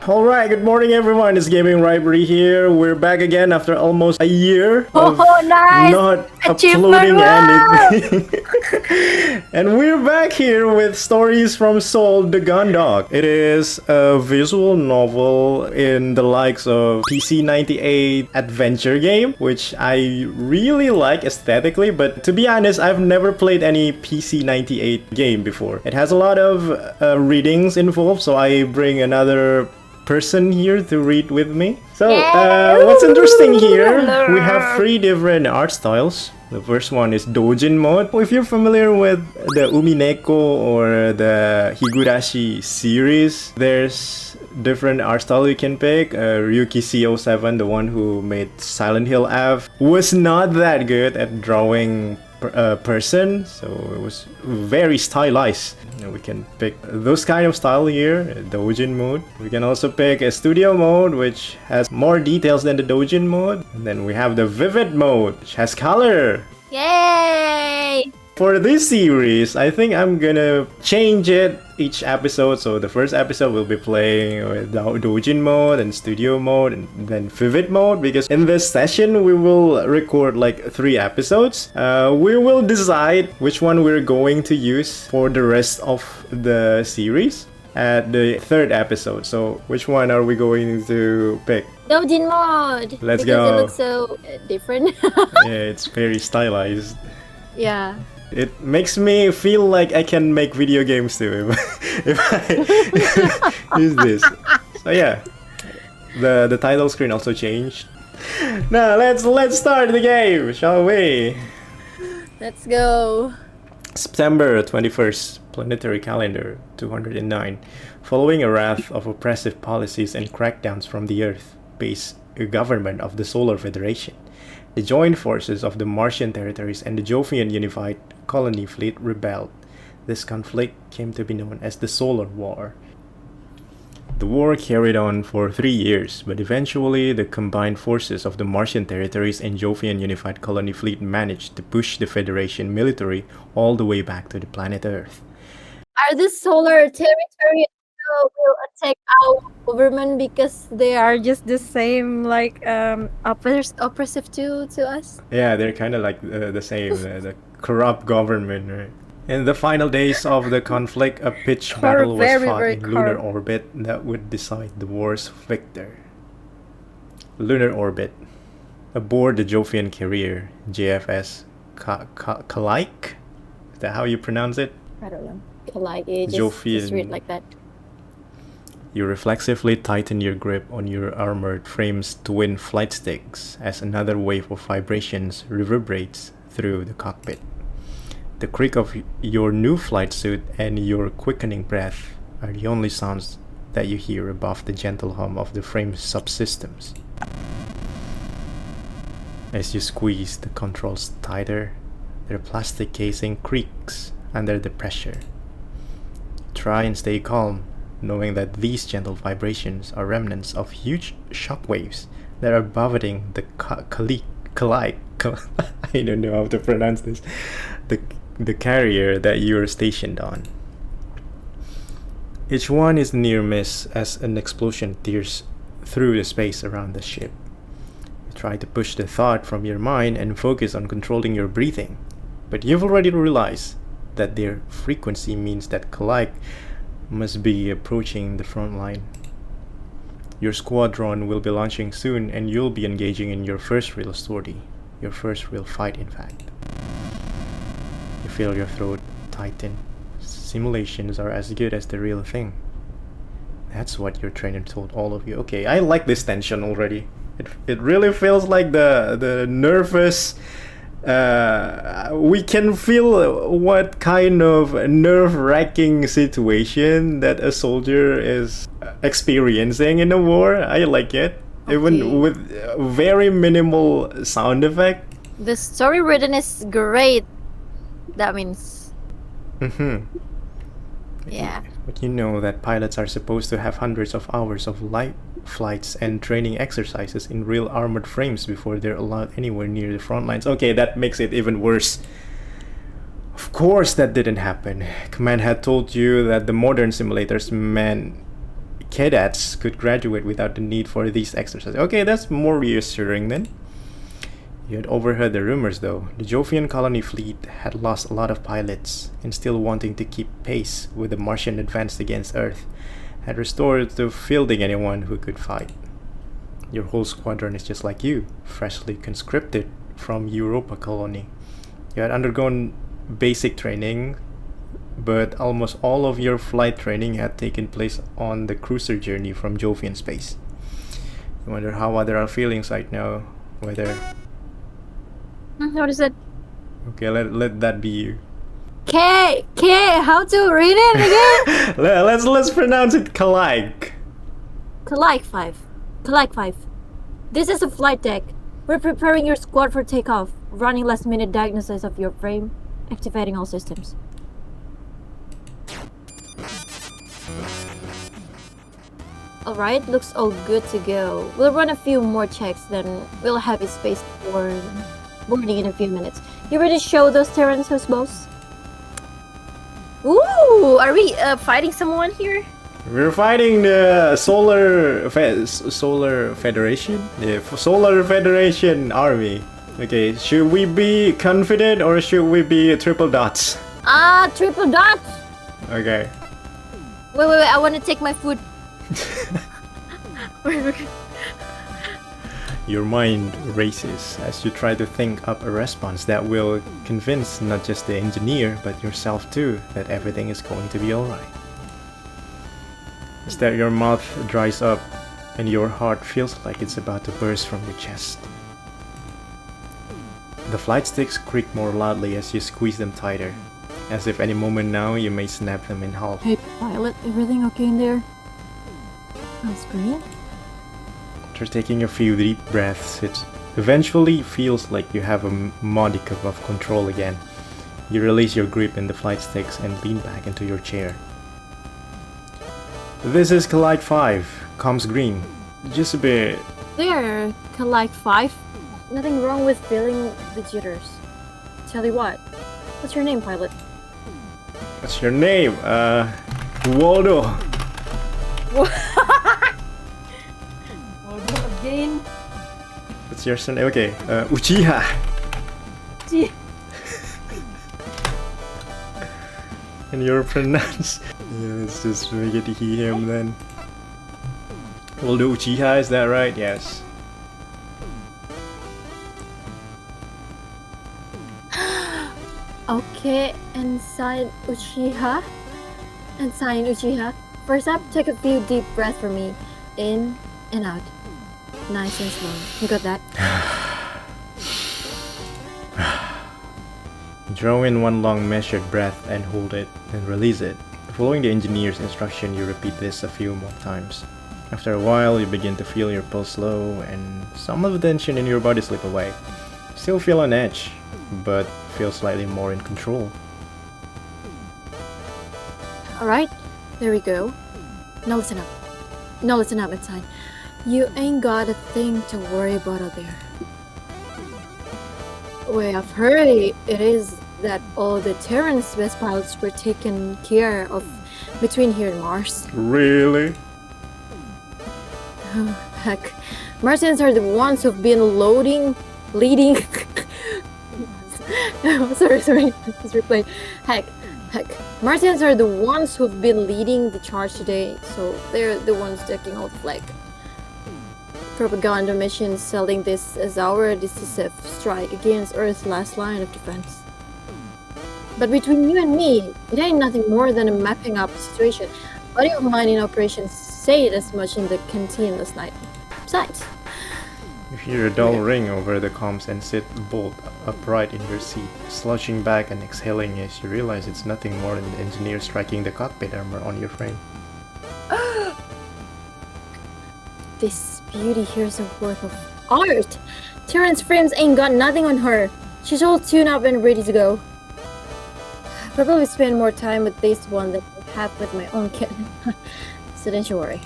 Alright, good morning everyone. It's Gaming Rivalry here. We're back again after almost a year of Oh, nice! not Achievement uploading wow! anything. And we're back here with Stories from Seoul, the Gundog. It is a visual novel in the likes of PC98 adventure game, which I really like aesthetically, but to be honest, I've never played any PC98 game before. It has a lot of readings involved, so I bring another person here to read with me. So, Yay! what's interesting here, Hello. we have 3 different art styles. The first one is Dojin mode. If you're familiar with the Umineko or the Higurashi series, there's different art style you can pick. Ryuki C07, the one who made Silent Hill Ave, was not that good at drawing person, so it was very stylized. We can pick those kind of style here, Dojin mode. We can also pick a studio mode, which has more details than the Dojin mode. And then we have the vivid mode, which has color. Yay! For this series, I think I'm gonna change it each episode. So the first episode we'll be playing with Dojin mode and studio mode and then vivid mode, because in this session we will record like 3 episodes. We will decide which one we're going to use for the rest of the series at the 3rd episode. So which one are we going to pick? Dojin mode! Let's because go. It looks so different. Yeah, it's very stylized. Yeah. It makes me feel like I can make video games too if I use this. So yeah, the title screen also changed. Now let's start the game, shall we? Let's go. September 21st, planetary calendar 209. Following a wrath of oppressive policies and crackdowns from the Earth-based government of the Solar Federation, the joint forces of the Martian territories and the Jovian Unified Colony Fleet rebelled. This conflict came to be known as the Solar War. The war carried on for 3 years, but eventually the combined forces of the Martian territories and Jovian Unified Colony Fleet managed to push the Federation military all the way back to the planet Earth. Are the solar territory also will attack our government because they are just the same, like oppressive to us? Yeah, they're kind of like the same, the corrupt government, right? In the final days of the conflict, a pitched battle was fought in lunar orbit that would decide the war's victor. Lunar orbit. Aboard the Jovian carrier, JFS Kalaik? Is that how you pronounce it? I don't know. Like it just Jovian. read like that. You reflexively tighten your grip on your armored frame's twin flight sticks as another wave of vibrations reverberates through the cockpit. The creak of your new flight suit and your quickening breath are the only sounds that you hear above the gentle hum of the frame's subsystems. As you squeeze the controls tighter, their plastic casing creaks under the pressure. Try and stay calm, knowing that these gentle vibrations are remnants of huge shockwaves that are buffeting the I don't know how to pronounce this, the carrier that you are stationed on. Each one is near miss as an explosion tears through the space around the ship. You try to push the thought from your mind and focus on controlling your breathing, but you've already realized that their frequency means that Kalike must be approaching the front line. Your squadron will be launching soon and you'll be engaging in your first real story. Your first real fight, in fact. You feel your throat tighten. Simulations are as good as the real thing. That's what your trainer told all of you. Okay, I like this tension already. It really feels like the nervous. We can feel what kind of nerve-wracking situation that a soldier is experiencing in a war. I like it. Okay. Even with very minimal sound effect. The story written is great. That means. Yeah. But you know that pilots are supposed to have hundreds of hours of light flights and training exercises in real armored frames before they're allowed anywhere near the front lines. Okay, that makes it even worse. Of course that didn't happen. Command had told you that the modern simulators cadets could graduate without the need for these exercises. Okay, that's more reassuring then. You had overheard the rumors though. The Jovian colony fleet had lost a lot of pilots, and still wanting to keep pace with the Martian advance against Earth, had restored to fielding anyone who could fight. Your whole squadron is just like you, freshly conscripted from Europa colony. You had undergone basic training, but almost all of your flight training had taken place on the cruiser journey from Jovian space. I wonder how other feelings right now, whether... What is it? Okay, let that be you. K, how to read it again? let's pronounce it Kalag. Kalag 5. This is a flight deck. We're preparing your squad for takeoff. Running last minute diagnosis of your frame. Activating all systems. Alright, looks all good to go. We'll run a few more checks, then we'll have it space for boarding in a few minutes. You ready to show those Terrans who's boss? Ooh, are we fighting someone here? We're fighting the Solar Federation? The Solar Federation army. Okay, should we be confident or should we be triple dots? Triple dots! Okay. Wait, I want to take my food. Your mind races as you try to think up a response that will convince not just the engineer but yourself too that everything is going to be alright. Instead, your mouth dries up and your heart feels like it's about to burst from your chest. The flight sticks creak more loudly as you squeeze them tighter, as if any moment now you may snap them in half. Hey pilot, everything okay in there? That's great. After taking a few deep breaths, it eventually feels like you have a modicum of control again. You release your grip in the flight sticks and lean back into your chair. This is Kalag 5, comms green. Just a bit... There, Kalag 5. Nothing wrong with feeling the jitters. Tell you what, what's your name, pilot? What's your name? Waldo. Waldo again? What's your surname? Okay, Uchiha. And you're pronounced... Yeah, let's just make it he, him then. Waldo Uchiha, is that right? Yes. Okay, Ensign Uchiha. First up, take a few deep breaths for me. In and out. Nice and slow. You got that? Draw in one long measured breath and hold it, and release it. Following the engineer's instruction, you repeat this a few more times. After a while, you begin to feel your pulse slow and some of the tension in your body slip away. Still feel on edge, but feel slightly more in control. Alright, there we go. Now listen up. Ensign. You ain't got a thing to worry about out there. Way I've heard it is that all the Terran space pilots were taken care of between here and Mars. Really? Oh, heck. Martians are the ones who've been leading... sorry, let's replay. Heck. Martians are the ones who've been leading the charge today, so they're the ones taking all the flag. Propaganda missions selling this as our decisive strike against Earth's last line of defense. But between you and me, it ain't nothing more than a mapping up situation. A buddy of mine in operations said as much in the canteen last night. Besides, You hear a dull ring over the comms and sit bolt upright in your seat, slouching back and exhaling as you realize it's nothing more than the engineer striking the cockpit armor on your frame. this beauty here's a work of art! Terran's frames ain't got nothing on her. She's all tuned up and ready to go. Probably spend more time with this one than I have with my own kid. So don't you worry.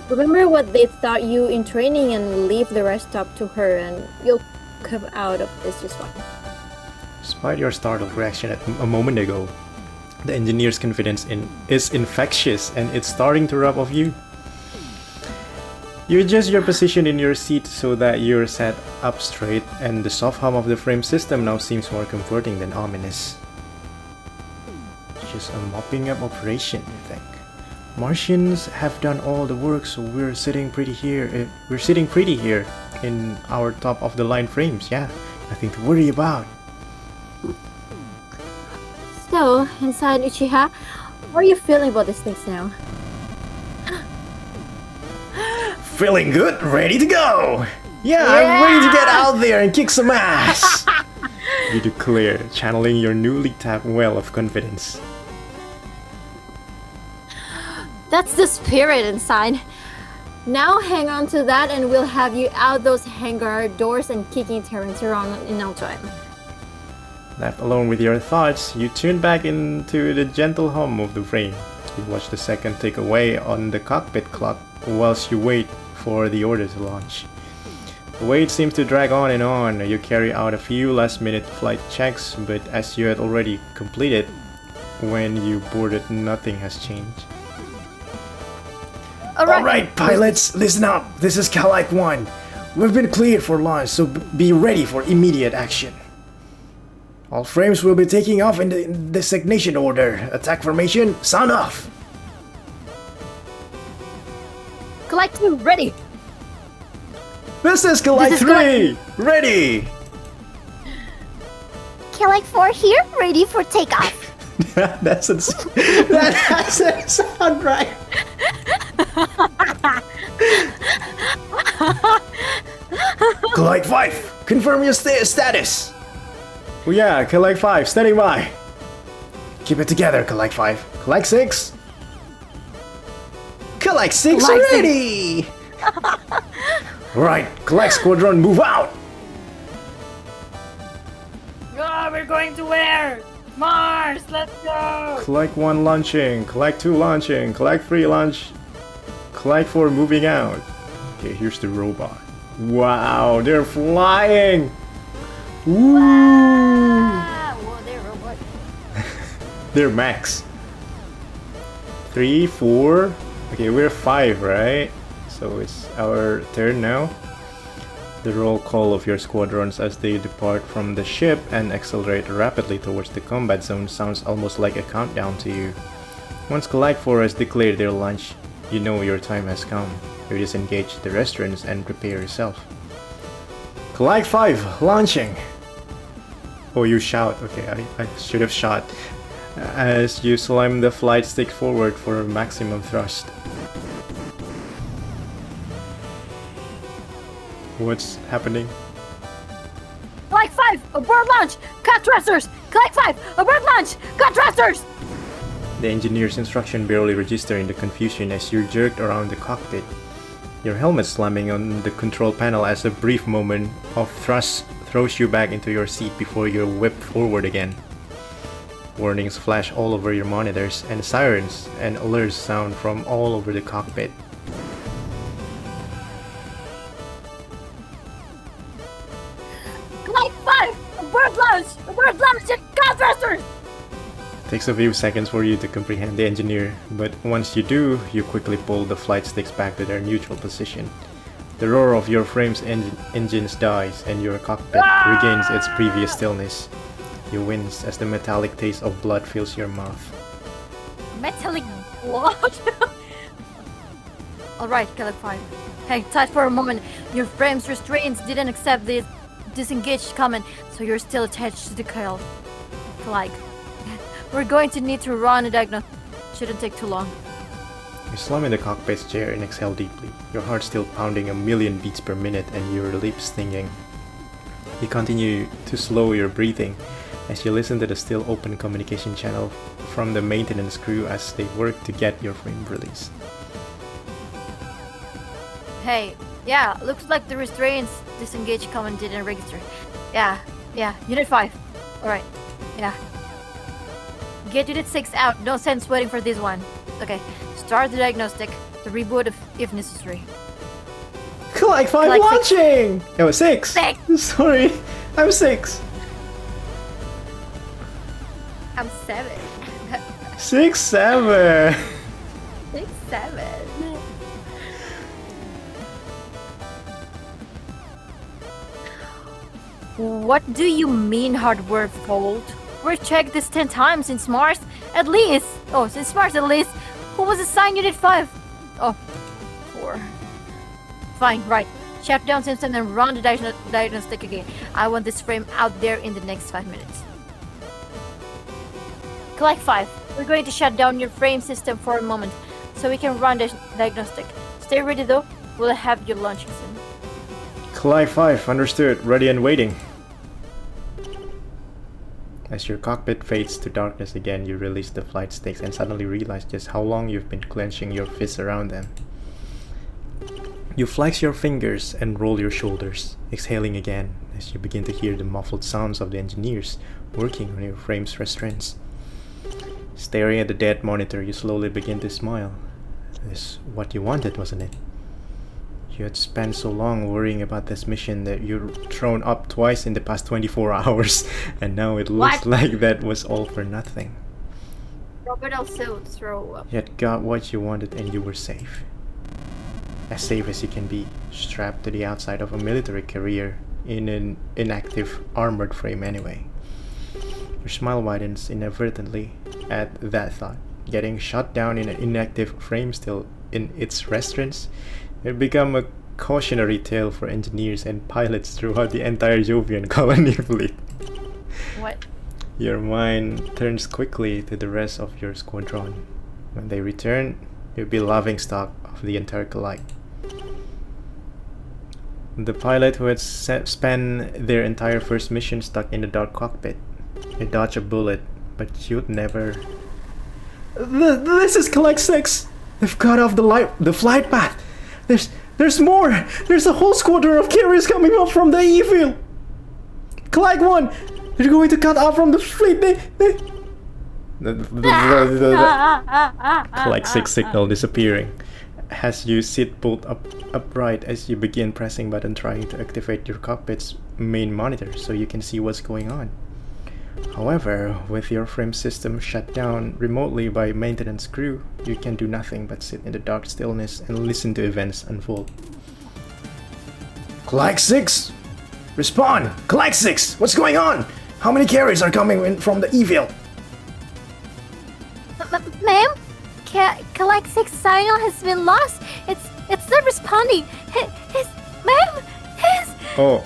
Remember what they taught you in training and leave the rest up to her and you'll come out of this just fine. Despite your startled reaction a moment ago, The engineer's confidence is infectious, and it's starting to rub off you. You adjust your position in your seat so that you're sat up straight, and the soft hum of the frame system now seems more comforting than ominous. Just a mopping up operation, you think? Martians have done all the work, so we're sitting pretty here. We're sitting pretty here in our top of the line frames. Yeah, nothing to worry about. So, inside Uchiha, how are you feeling about these things now? Feeling good, ready to go! Yeah, I'm ready to get out there and kick some ass! You declare, channeling your newly tapped well of confidence. That's the spirit inside. Now hang on to that and we'll have you out those hangar doors and kicking Terrence around in no time. Left alone with your thoughts, you tune back into the gentle hum of the frame. You watch the second tick away on the cockpit clock whilst you wait for the order to launch. The wait seems to drag on and on. You carry out a few last-minute flight checks, but as you had already completed when you boarded, nothing has changed. Alright, pilots, listen up. This is Calic 1. We've been cleared for launch, so be ready for immediate action. All frames will be taking off in the designation order. Attack formation, sound off! Calic 2, ready! This is Calic 3, ready! Calic 4 here, ready for takeoff. That doesn't sound right. Calic 5, confirm your status. Oh yeah, Calic 5, standing by. Keep it together, Calic 5. Calic 6. Calic 6 ready! Alright, Calic Squadron, move out! Oh, we're going to where? Mars, let's go! Calic 1 launching, Calic 2 launching, Calic 3 launch, Calic 4 moving out. Okay, here's the robot. Wow, they're flying! Woo! Whoa, they're robots. They're mechs. 3, 4. Okay, we're 5, right? So it's our turn now. The roll call of your squadrons as they depart from the ship and accelerate rapidly towards the combat zone sounds almost like a countdown to you. Once Calic 4 has declared their launch, you know your time has come. You disengage the restaurants and prepare yourself. Calic 5, launching! Oh, you shout. Okay, I should have shot. As you slam the flight stick forward for maximum thrust. What's happening? Calic 5, abort launch! Cut thrusters! Calic 5, abort launch! Cut thrusters! The engineer's instruction barely register in the confusion as you're jerked around the cockpit. Your helmet slamming on the control panel as a brief moment of thrust throws you back into your seat before you're whipped forward again. Warnings flash all over your monitors, and sirens and alerts sound from all over the cockpit. Calic 5, abort launch! Abort launch and cut thrusters! Takes a few seconds for you to comprehend the engineer, but once you do, you quickly pull the flight sticks back to their neutral position. The roar of your frame's engines dies, and your cockpit regains its previous stillness. You wince as the metallic taste of blood fills your mouth. Metallic blood? Alright, Calic 5. Hang tight for a moment. Your frame's restraints didn't accept the disengaged command, so you're still attached to the coil. Calic. We're going to need to run a diagnosis. Shouldn't take too long. You slump in the cockpit's chair and exhale deeply, your heart still pounding a million beats per minute and your lips stinging. You continue to slow your breathing as you listen to the still open communication channel from the maintenance crew as they work to get your frame released. Hey, yeah, looks like the restraints disengaged command didn't register. Yeah, Unit 5. Alright, yeah. Get Unit 6 out, no sense waiting for this one. Okay, start the diagnostic, the reboot if necessary. Calic 5 Calic launching! Oh, 6! 6! Sorry, I'm 6. I'm 7. 6, 7. 6, 7. What do you mean hardware fault? We've checked this 10 times since Mars at least. Oh, since Mars at least. Who was assigned Unit 5? Oh, 4. Fine, right. Shut down system and run the diagnostic again. I want this frame out there in the next 5 minutes. Collect 5. We're going to shut down your frame system for a moment so we can run the diagnostic. Stay ready though. We'll have you launching soon. Clive 5, understood. Ready and waiting. As your cockpit fades to darkness again, you release the flight sticks and suddenly realize just how long you've been clenching your fists around them. You flex your fingers and roll your shoulders, exhaling again as you begin to hear the muffled sounds of the engineers working on your frame's restraints. Staring at the dead monitor, you slowly begin to smile. This is what you wanted, wasn't it? You had spent so long worrying about this mission that you're thrown up twice in the past 24 hours, and now it looks like that was all for nothing. Robert also throw up. You had got what you wanted and you were safe. As safe as you can be, strapped to the outside of a military carrier in an inactive armored frame anyway. Your smile widens inadvertently at that thought. Getting shot down in an inactive frame still in its restraints, it became a cautionary tale for engineers and pilots throughout the entire Jovian colony fleet. What? Your mind turns quickly to the rest of your squadron. When they return, you'll be laughingstock of the entire collide. The pilot who had spent their entire first mission stuck in the dark cockpit. You dodge a bullet, but you'd never... This is Collect 6! They've cut off the flight path! There's more! There's a whole squadron of carriers coming up from the E field! Collect 1! They're going to cut off from the fleet! Collect 6 signal disappearing as you sit bolt upright as you begin pressing button trying to activate your cockpit's main monitor so you can see what's going on. However, with your frame system shut down remotely by maintenance crew, you can do nothing but sit in the dark stillness and listen to events unfold. Collect 6! Respond! Collect 6! What's going on? How many carriers are coming in from the E field? Ma'am? Collect 6 signal has been lost. It's not responding. Ma'am? Oh,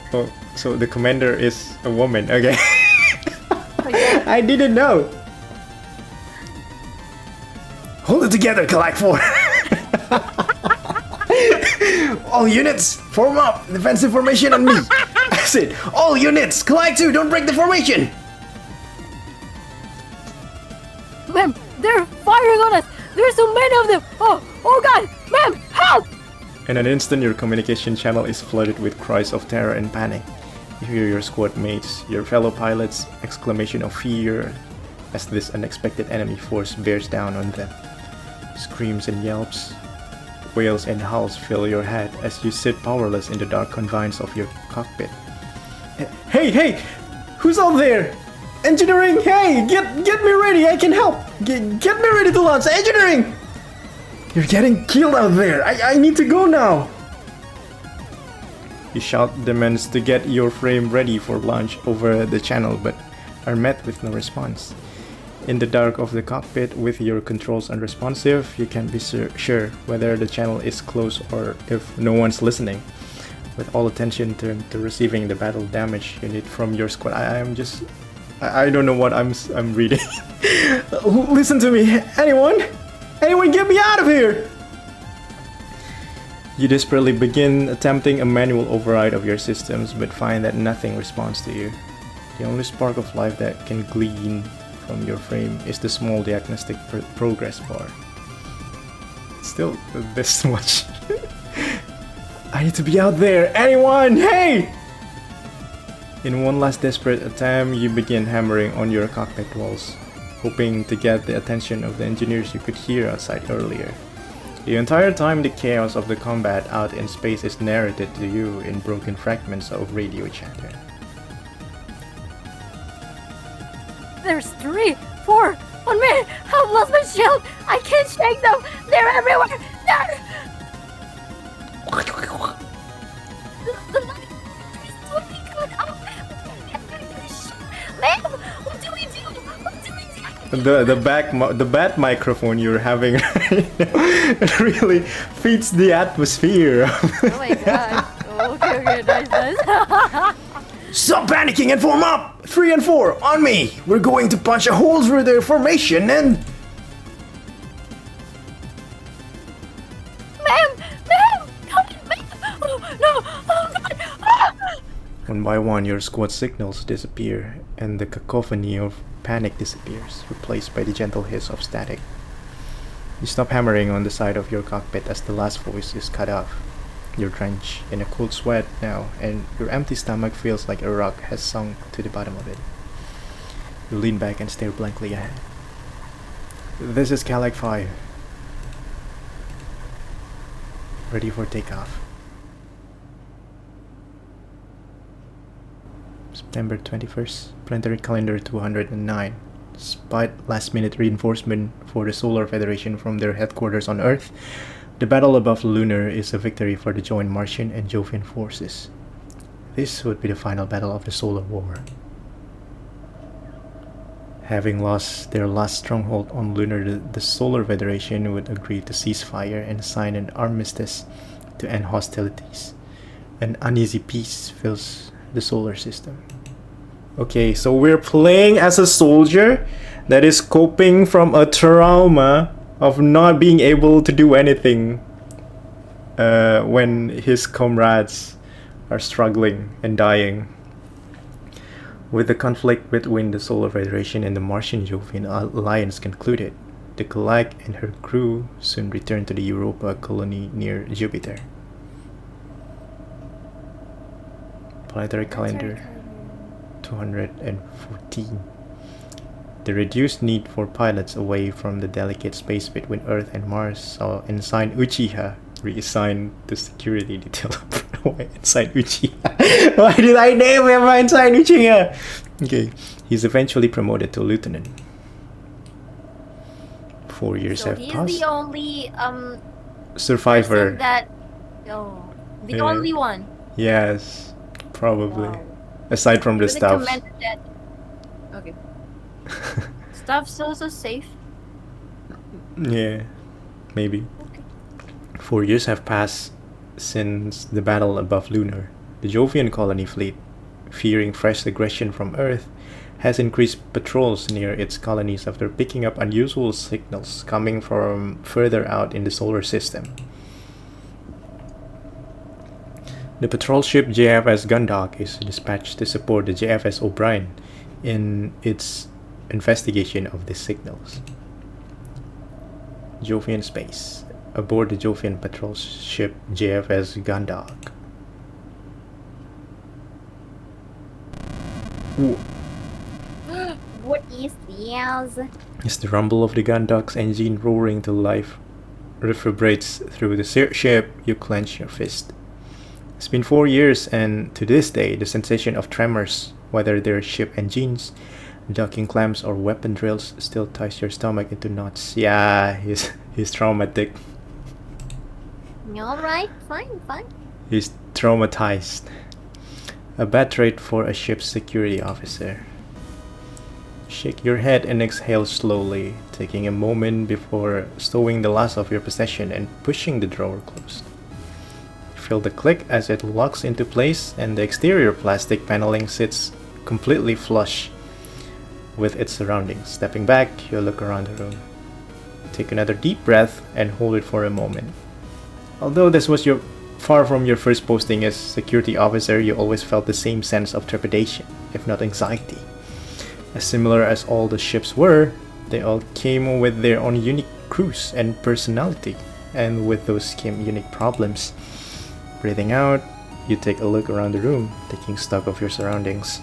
so the commander is a woman. Okay. Oh, yeah. I didn't know. Hold it together, Collect 4. All units, form up. Defensive formation on me. I said, all units, Collect 2, don't break the formation. Ma'am, they're firing on us. There's so many of them. Oh God, ma'am, help! In an instant, your communication channel is flooded with cries of terror and panic. You hear your squad mates, your fellow pilots' exclamation of fear as this unexpected enemy force bears down on them. Screams and yelps, wails and howls fill your head as you sit powerless in the dark confines of your cockpit. Hey! Who's out there? Engineering! Hey! Get me ready! I can help! Get me ready to launch! Engineering! You're getting killed out there! I need to go now! You shout demands to get your frame ready for launch over the channel, but are met with no response. In the dark of the cockpit, with your controls unresponsive, you can't be sure whether the channel is closed or if no one's listening. With all attention turned to receiving the battle damage unit from your squad, I don't know what I'm reading. Listen to me, anyone get me out of here! You desperately begin attempting a manual override of your systems, but find that nothing responds to you. The only spark of life that can glean from your frame is the small diagnostic progress bar. Still this much. I need to be out there! Anyone! Hey! In one last desperate attempt, you begin hammering on your cockpit walls, hoping to get the attention of the engineers you could hear outside earlier. The entire time, the chaos of the combat out in space is narrated to you in broken fragments of radio chatter. There's 3, 4, on me! I've lost my shield! I can't shake them! They're everywhere! They're... The light is totally good! Oh, ma'am! What do we do? What do we do? The bat microphone you're having right now really feeds the atmosphere. Oh my god. Oh, okay, nice. Stop panicking and form up! 3 and 4, on me! We're going to punch a hole through their formation and... Ma'am! Come on, ma'am! Oh, no! Oh, God! Ah! One by one, your squad signals disappear, and the cacophony of panic disappears, replaced by the gentle hiss of static. You stop hammering on the side of your cockpit as the last voice is cut off. You're drenched in a cold sweat now, and your empty stomach feels like a rock has sunk to the bottom of it. You lean back and stare blankly ahead. This is Calag 5. Ready for takeoff. September 21st, planetary calendar 209. Despite last-minute reinforcement for the Solar Federation from their headquarters on Earth, the battle above Lunar is a victory for the joint Martian and Jovian forces. This would be the final battle of the Solar War. Having lost their last stronghold on Lunar, the Solar Federation would agree to cease fire and sign an armistice to end hostilities. An uneasy peace fills the solar system. Okay, so we're playing as a soldier that is coping from a trauma of not being able to do anything when his comrades are struggling and dying. With the conflict between the Solar Federation and the Martian Jovian alliance concluded, the Calag and her crew soon returned to the Europa colony near Jupiter. Planetary calendar 214. The reduced need for pilots away from the delicate space between Earth and Mars saw Ensign Uchiha reassigned to security detail. Why Ensign Uchiha? Why did I name him Ensign Uchiha? Okay, he's eventually promoted to lieutenant. 4 years have he's passed. the only Survivor. person that the Yeah. only one. Yes, probably. Wow. Aside from the Really staffs. commended that. Okay. Staff's also safe. Yeah, maybe. Okay. 4 years have passed since the battle above Lunar. The Jovian colony fleet, fearing fresh aggression from Earth, has increased patrols near its colonies after picking up unusual signals coming from further out in the solar system. The patrol ship JFS Gundog is dispatched to support the JFS O'Brien in its investigation of the signals. Jovian space. Aboard the Jovian patrol ship JFS Gundog. What is this? As the rumble of the Gundog's engine roaring to life reverberates through the ship, you clench your fist. It's been 4 years, and to this day, the sensation of tremors, whether they're ship engines, docking clamps, or weapon drills, still ties your stomach into knots. Yeah, he's traumatic. Alright, fine. He's traumatized. A bad trait for a ship's security officer. Shake your head and exhale slowly, taking a moment before stowing the last of your possession and pushing the drawer closed. Feel the click as it locks into place, and the exterior plastic paneling sits completely flush with its surroundings. Stepping back, you look around the room. Take another deep breath and hold it for a moment. Although this was far from your first posting as security officer, you always felt the same sense of trepidation, if not anxiety. As similar as all the ships were, they all came with their own unique crews and personality, and with those came unique problems. Breathing out, you take a look around the room, taking stock of your surroundings.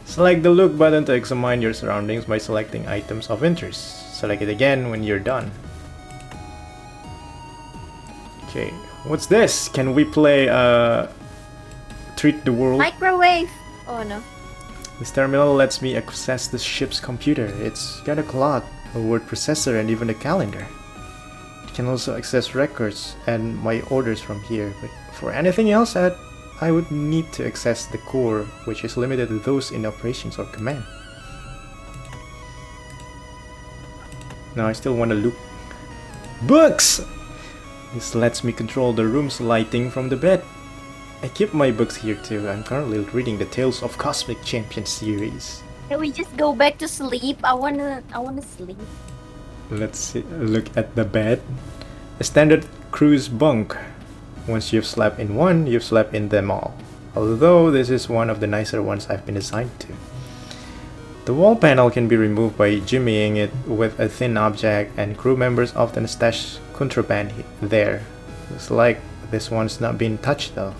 Select the look button to examine your surroundings by selecting items of interest. Select it again when you're done. Okay, what's this? Can we play Treat the World? Microwave! Oh no. This terminal lets me access the ship's computer. It's got a clock, a word processor, and even a calendar. It can also access records and my orders from here, but for anything else, I would need to access the core, which is limited to those in operations or command. Now I still want to look. Books! This lets me control the room's lighting from the bed. I keep my books here too. I'm currently reading the Tales of Cosmic Champions series. Can we just go back to sleep? I wanna sleep. Let's look at the bed. A standard cruise bunk. Once you've slept in one, you've slept in them all. Although this is one of the nicer ones I've been assigned to. The wall panel can be removed by jimmying it with a thin object, and crew members often stash contraband there. Looks like this one's not been touched though.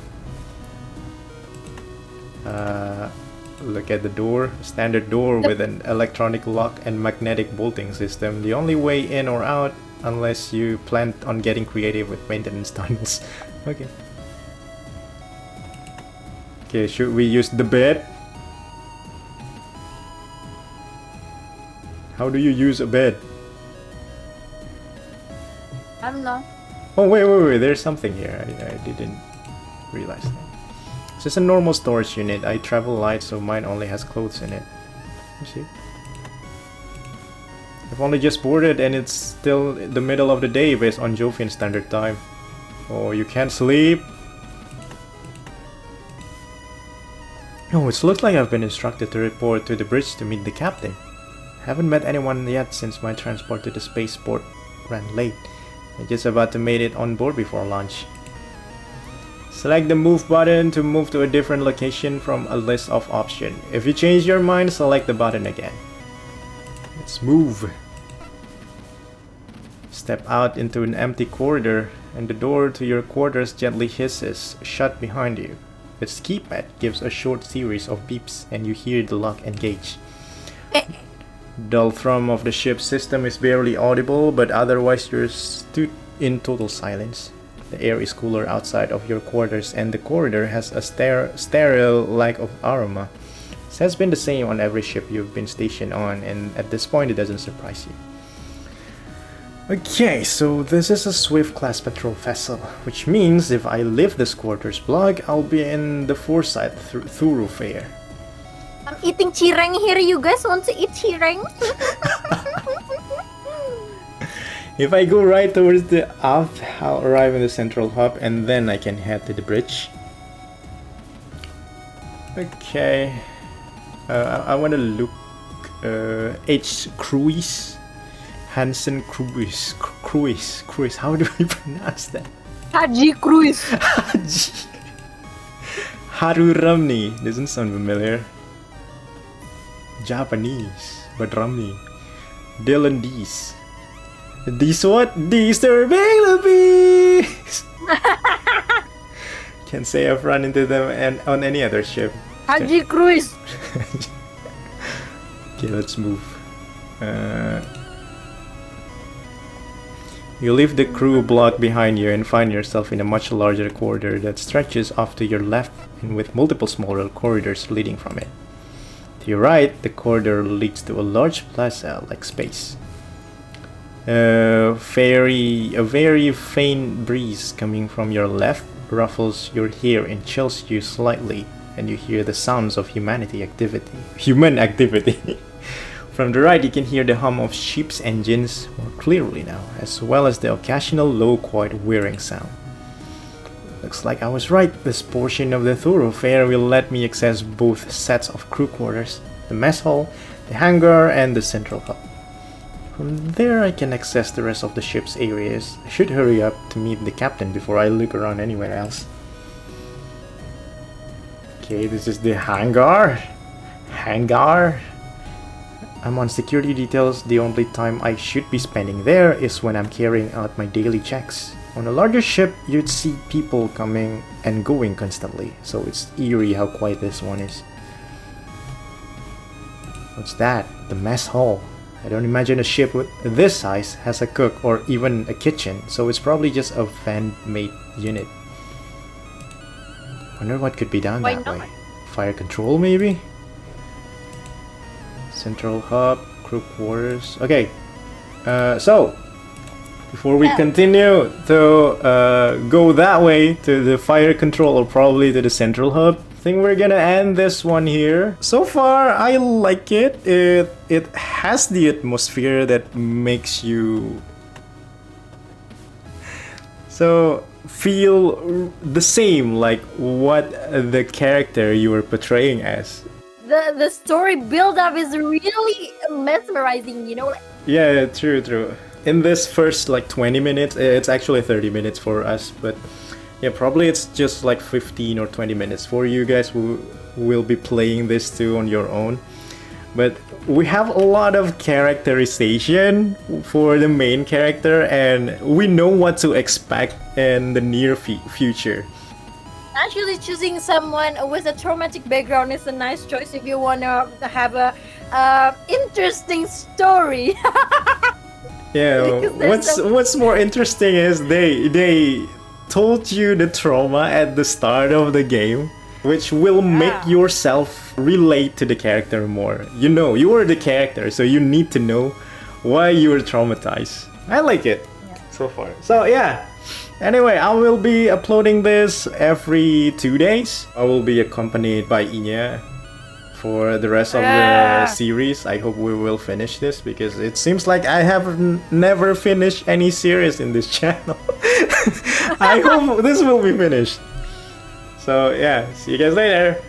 Look at the door. Standard door with an electronic lock and magnetic bolting system. The only way in or out, unless you plan on getting creative with maintenance tunnels. Okay. Okay, should we use the bed? How do you use a bed? I don't know. Oh wait, there's something here. I didn't realize that. It's just a normal storage unit. I travel light, so mine only has clothes in it. You see? I've only just boarded and it's still the middle of the day based on Jovian standard time. Oh, you can't sleep? Oh, it looks like I've been instructed to report to the bridge to meet the captain. Haven't met anyone yet since my transport to the spaceport ran late. I'm just about to make it on board before lunch. Select the move button to move to a different location from a list of options. If you change your mind, select the button again. Let's move. Step out into an empty corridor and the door to your quarters gently hisses shut behind you. Its keypad gives a short series of beeps and you hear the lock engage. Dull thrum of the ship's system is barely audible, but otherwise you're stood in total silence. The air is cooler outside of your quarters and the corridor has a sterile lack of aroma. This has been the same on every ship you've been stationed on, and at this point it doesn't surprise you. Okay, so this is a Swift class patrol vessel, which means if I leave this quarters block, I'll be in the Foresight thoroughfare. I'm eating cireng here. You guys want to eat cireng? If I go right towards the aft, I'll arrive in the central hub and then I can head to the bridge. Okay. I want to look. H. Cruise. Hansen Cruise. Cruise. How do I pronounce that? Haji Cruise. Haji. Haru Ramni. Doesn't sound familiar. Japanese. But Ramni. Dylan Dees. These what? Disturbing the bees! Can't say I've run into them and on any other ship. Haji Cruise. Okay, let's move. You leave the crew block behind you and find yourself in a much larger corridor that stretches off to your left and with multiple smaller corridors leading from it. To your right, the corridor leads to a large plaza-like space. A very faint breeze coming from your left ruffles your hair and chills you slightly, and you hear the sounds of human activity. From the right, you can hear the hum of ship's engines more clearly now, as well as the occasional low, quiet whirring sound. Looks like I was right. This portion of the thoroughfare will let me access both sets of crew quarters, the mess hall, the hangar, and the central hub. From there, I can access the rest of the ship's areas. I should hurry up to meet the captain before I look around anywhere else. Okay, this is the hangar. I'm on security details. The only time I should be spending there is when I'm carrying out my daily checks. On a larger ship, you'd see people coming and going constantly, so it's eerie how quiet this one is. What's that? The mess hall. I don't imagine a ship with this size has a cook or even a kitchen, so it's probably just a fan-made unit. Wonder what could be done that way. Fire control, maybe? Central hub, crew quarters. Okay. So before we continue to go that way to the fire control or probably to the central hub, I think we're gonna end this one here. So far, I like it. It has the atmosphere that makes you so feel the same like what the character you were portraying as. The story build up is really mesmerizing, you know. Yeah, true. In this first like 20 minutes, it's actually 30 minutes for us, but yeah, probably it's just like 15 or 20 minutes for you guys who will be playing this too on your own. But we have a lot of characterization for the main character, and we know what to expect in the near future. Actually, choosing someone with a traumatic background is a nice choice if you want to have a interesting story. Yeah, what's more interesting is they told you the trauma at the start of the game, which will make yourself relate to the character more. You know, you are the character, so you need to know why you were traumatized. I like it so far. So yeah. Anyway, I will be uploading this every 2 days. I will be accompanied by Inya for the rest of the series. I hope we will finish this because it seems like I have never finished any series in this channel. I hope this will be finished. So yeah, see you guys later.